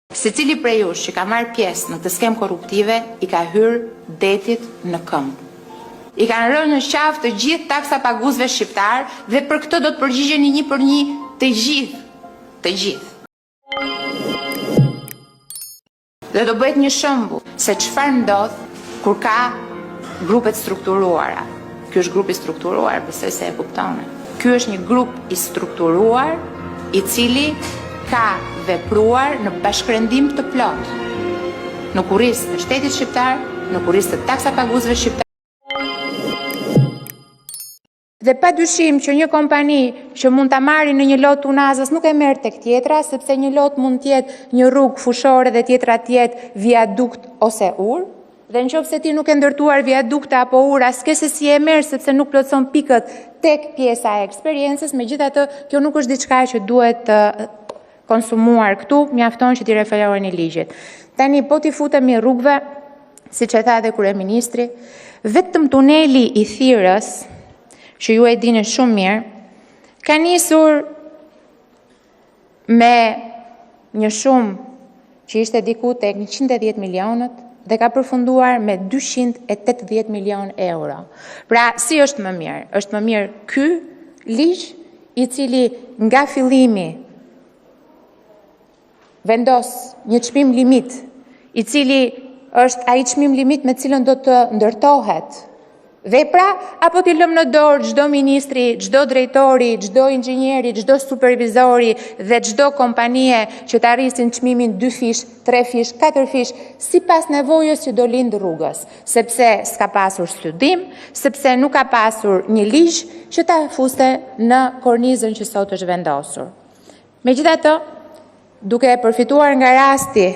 Secili prej jush që ka marrë pjesë në këtë skem korruptive i ka hyrë detit në këmbë. I kanë rënë në qafë të gjithë taksa paguesve shqiptar dhe për këtë do të përgjigjeni një për një të gjithë. Dhe do bëhet një shembull se çfarë ndodh kur ka grupet strukturuara. Ky është grup i strukturuar, besoj se e kuptoni. Ky është një grup i strukturuar i cili ka vepruar në bashkërendim të plot në kurrizë të shtetit shqiptar, në kurrizë të taksa paguesve shqiptar. Dhe pa dyshim që një kompani që mund ta marrë në një lot tunazës nuk e merr tek tjetra, sepse një lot mund të jetë një rrugë fushore dhe tjetra të jetë viadukt ose ur. Dhe nëse ti nuk e ndërtuar viadukte apo ura, s'ke se si e merr sepse nuk plotson pikët tek pjesa e eksperiencës, megjithatë kjo nuk është diçka që duhet të konsumuar këtu, mjafton që t'i referoheni ligjit. Tani po t'i futemi rrugëve, siç e tha edhe kryeministri, vetëm tuneli i Thirrës, që ju e dini shumë mirë, ka nisur me një shumë që ishte diku tek 110 milionët dhe ka përfunduar me 280 milion euro. Pra, si është më mirë? Është më mirë ky ligj i cili nga fillimi vendos një çmim limit, i cili është ai çmim limit me cilën do të ndërtohet vepra, apo t'i lëm në dorë çdo ministri, çdo drejtori, çdo inxhinieri, çdo supervizori dhe çdo kompanie që të arrisin çmimin 2 fish, 3 fish, 4 fish, sipas nevojës që do lind rrugës, sepse s'ka pasur studim, sepse nuk ka pasur një ligj që ta fuste në kornizën që sot është vendosur. Megjithatë, duke përfituar nga rasti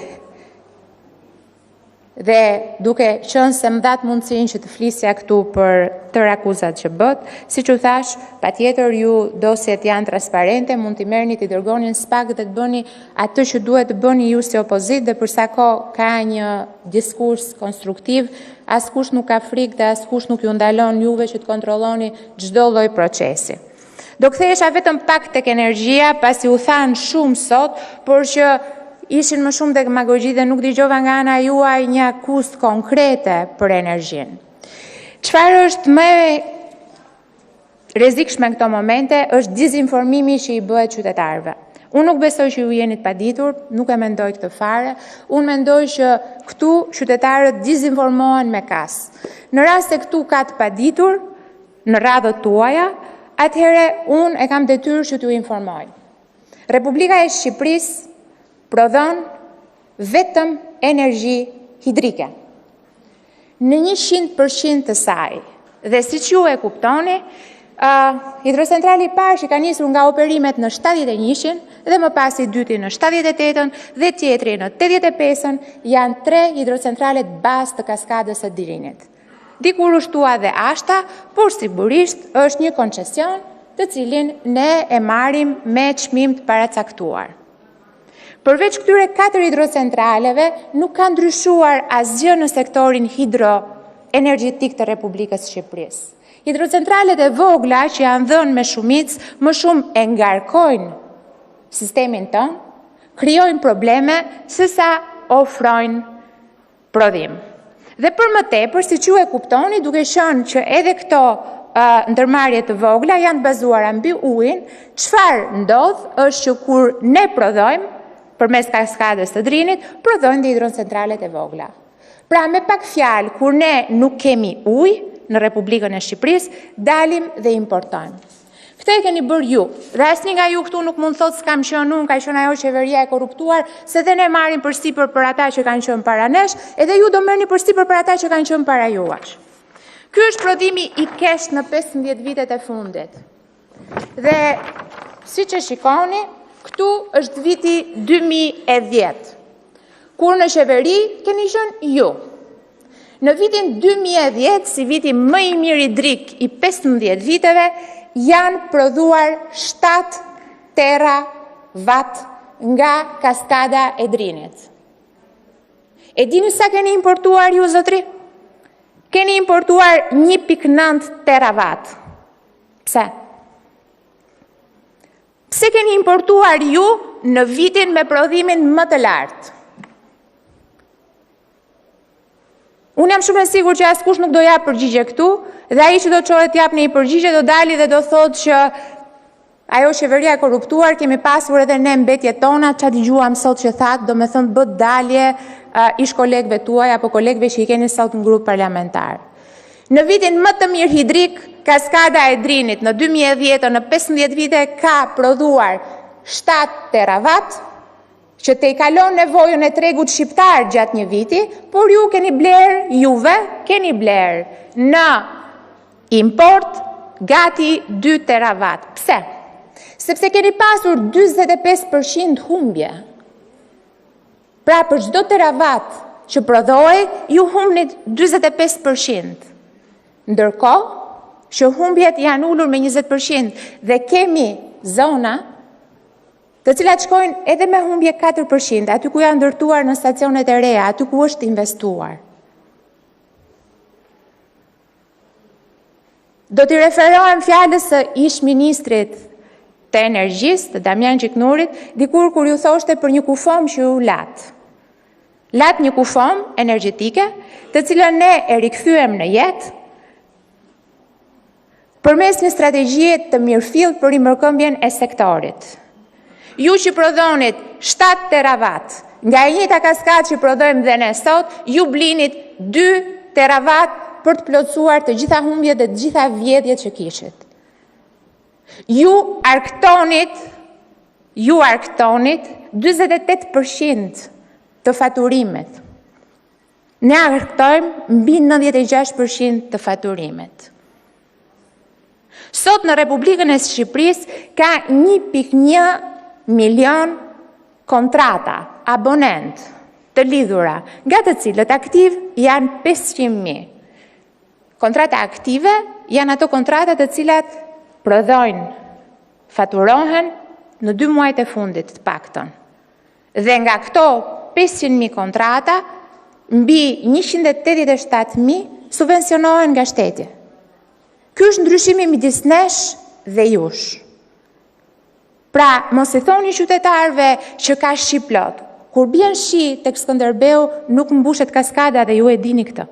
dhe duke qenë se më dhat mundësinë që të flisja këtu për tërë akuzat që bët, siç u thash, patjetër ju dosjet janë transparente, mund t'i merrni, t'i dërgoni në SPAK dhe të bëni atë që duhet të bëni ju si opozitë, dhe për sa kohë ka një diskurs konstruktiv, askush nuk ka frikë dhe askush nuk ju ndalon juve që të kontrolloni çdo lloj procesi. Do kthehesha vetëm pak tek energjia, pasi u thanë shumë sot, por që ishin më shumë demagogji dhe nuk dëgjova nga ana juaj një akuzë konkrete për energjinë. Çfarë është më rrezikshme në këto momente është dezinformimi që i bëhet qytetarëve. Unë nuk besoj që ju jeni të paditur, nuk e mendoj këtë fare. Unë mendoj që këtu qytetarët dezinformohen me kas. Në rast se këtu ka të paditur në radhët tuaja, atëherë unë e kam detyrë që t'ju informoj. Republika e Shqipërisë prodhon vetëm energji hidrike. Në 100% të saj. Dhe siç ju e kuptoni, hidrocentrali i parë që ka nisur nga operimet në 71-shin dhe më pas i dyti në 78-ën dhe tjetri në 85-ën janë 3 hidrocentralet bazë të kaskadës së Dirinit. Dikur u shtua dhe Ashta, por sigurisht është një koncesion të cilin ne e marrim me çmim të paracaktuar. Përveç këtyre 4 hidrocentraleve, nuk ka ndryshuar asgjë në sektorin hidroenergjetik të Republikës Shqipërisë. Hidrocentralet e vogla që janë dhënë me shumicë, më shumë e ngarkojnë sistemin tonë, krijojnë probleme sesa ofrojnë prodhim. Dhe për më tepër, siç ju e kuptoni, duke qenë që edhe këto ndërmarrje të vogla janë bazuara mbi ujin, çfarë ndodh është që kur ne prodhojmë përmes kaskadës së Drinit, prodhojnë dhe hidrocentralet e vogla. Pra, me pak fjalë, kur ne nuk kemi ujë në Republikën e Shqipërisë, dalim dhe importojmë. Këtë e keni bërë ju, dhe asnjë nga ju këtu nuk mund thotë s'kam qenë unë, ka qenë ajo qeveria e korruptuar, se dhe ne marrim përsipër për ata që kanë qenë para nesh, edhe ju do merrni përsipër për ata që kanë qenë para juash. Ky është prodhimi i kesh në 15 vitet e fundit. Dhe siç e shikoni, këtu është viti 2010, kur në qeveri keni qenë ju. Në vitin 2010, si viti më i mirë hidrik i 15 viteve, janë prodhuar 7 terawatt nga kaskada e Drinit. E dini sa keni importuar ju, zotri? Keni importuar 1.9 terawatt. Pse? Pse keni importuar ju në vitin me prodhimin më të lartë? Unë jam shumë e sigurt që askush nuk do jap përgjigje këtu, dhe ai që do çohet jap në një përgjigje do dali dhe do thotë që ajo qeveria e korruptuar, kemi pasur edhe ne mbetjet tona, çfarë dëgjuam sot që thatë, do me thënë bët dalje ish kolegëve tuaj apo kolegëve që i keni sot në grup parlamentar. Në vitin më të mirë hidrik, kaskada e Drinit në 2010 në 15 vite ka prodhuar 7 teravat, që te i kalon nevojën e tregut shqiptar gjatë një viti, por juve keni bler në import gati 2 teravat. Pse? Sepse keni pasur 45% humbje. Pra për çdo teravat që prodhoi, ju humbnit 45%. Ndërkohë që humbjet janë ulur me 20% dhe kemi zona të cilat shkojnë edhe me humbje 4%, aty ku janë ndërtuar në stacionet e reja, aty ku është investuar. Do t'i referohem fjalës së ish ministrit të energjisë, të Damian Gjiknurit, dikur kur ju thoshte për një kufom që ju lat. Lat një kufom energjetike, të cilën ne e rikthyem në jetë, përmes një strategjie të mirëfillt për rimërkëmbjen e sektorit. Ju që prodhonit 7 teravat, nga e njëjta kaskadë që prodhojmë dhe ne sot, ju blinit 2 teravat për të plotësuar të gjitha humbjet dhe të gjitha vjedhjet që kishit. Ju arktonit 28% të faturimet. Ne arktojmë mbi 96% të faturimet. Sot në Republikën e Shqipërisë ka 1.1 milion kontrata, abonent të lidhura, nga të cilët aktiv janë 500.000. Kontrata aktive janë ato kontrata të cilat prodhojnë, faturohen në 2 muajt e fundit të paktën. Dhe nga këto 500.000 kontrata, mbi 187.000 subvencionohen nga shteti. Ky është ndryshimi midis nesh dhe jush. Pra, mos i thoni qytetarëve që ka shi plot. Kur bjen shi tek Skënderbeu, nuk mbushet kaskada dhe ju e dini këtë.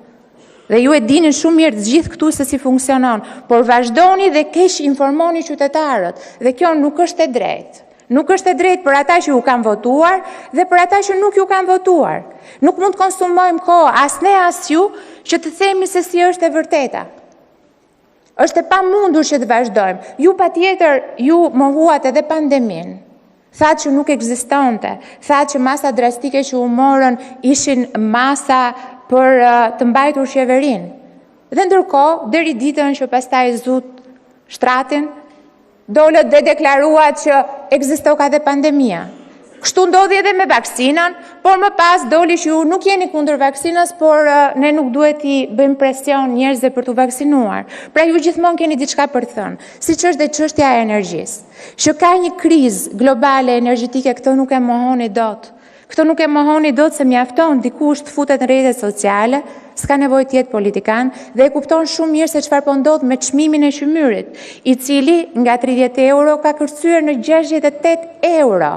Dhe ju e dini shumë mirë të gjithë këtu se si funksionon, por vazhdoni dhe keq informoni qytetarët, dhe kjo nuk është e drejtë. Nuk është e drejtë për ata që ju kanë votuar dhe për ata që nuk ju kanë votuar. Nuk mund të konsumojmë kohë as ne as ju që të themi se si është e vërteta. Është e pamundur që të vazhdojmë. Ju patjetër ju mohuat edhe pandemin. Thatë që nuk ekzistonte, thatë që masa drastike që u morën ishin masa për të mbajtur qeverinë. Dhe ndërkohë, deri ditën që pastaj zut shtratin, dolët dhe deklaruat që ekzisto ka dhe pandemia. Kështu ndodhi edhe me vaksinën, por më pas doli që ju nuk jeni kundër vaksinës, por ne nuk duhet i bëjmë presion njerëzve për të vaksinuar. Pra ju gjithmonë keni diçka për të thënë, siç është dhe çështja e energjisë. Që ka një krizë globale energjetike, këtë nuk e mohoni dot. Këtë nuk e mohoni dot se mjafton dikush të futet në rrjetet sociale, s'ka nevojë të jetë politikan dhe e kupton shumë mirë se çfarë po ndodh me çmimin e qymyrit, i cili nga 30 euro ka kërcyer në 68 euro.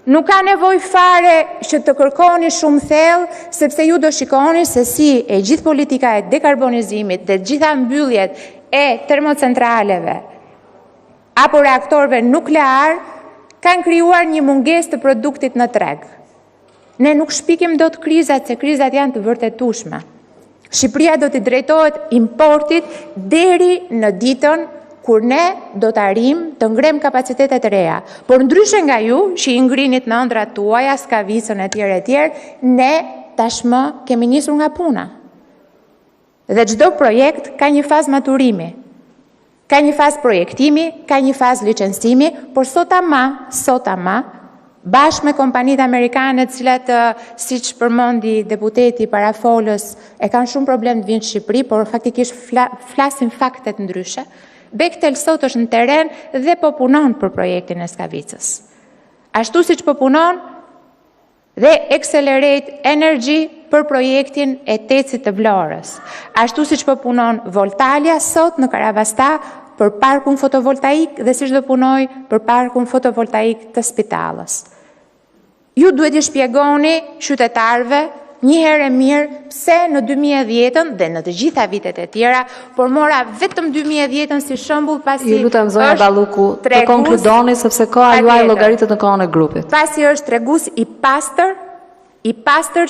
Nuk ka nevojë fare që të kërkoni shumë thellë, sepse ju do shikoni se si e gjithë politika e dekarbonizimit dhe gjitha mbylljet e termocentraleve apo reaktorëve nuklear kanë krijuar një mungesë të produktit në treg. Ne nuk shpikim dot krizat, se krizat janë të vërtetueshme. Shqipëria do t'i drejtohet importit deri në ditën kur ne do të arrim të ngrem kapacitetet reja. Por ndryshe nga ju, që i ngrinit në ëndrat tuaja, skavicën e tjerë, ne tashmë kemi nisur nga puna. Dhe çdo projekt ka një fazë maturimi, ka një fazë projektimi, ka një fazë licencimi, por sot ama, bashkë me kompanitë amerikane, të cilat, siç përmendi deputeti parafolës, e kanë shumë problem të vinë në Shqipëri, por faktikisht flasin faktet ndryshe. Bechtel sot është në teren dhe po punon për projektin e Skavicës. Ashtu siç po punon dhe Accelerate Energy për projektin e Tecit të Vlorës. Ashtu siç po punon Voltalia sot në Karavasta për parkun fotovoltaik dhe siç do punoj për parkun fotovoltaik të Spitalës. Ju duhet i shpjegoni qytetarëve një herë e mirë pse në 2010 dhe në të gjitha vitet e tjera, por mora vetëm 2010 si shembull pasi Ju lutem zonja Balluku të konkludoni sepse koha juaj llogaritet në kohën e grupit. Pasi është tregus i pastër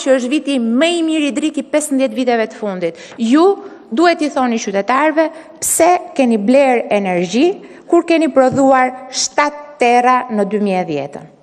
që është viti më i mirë i Drik i 15 viteve të fundit. Ju duhet i thoni qytetarëve pse keni bler energji kur keni prodhuar 7 tera në 2010.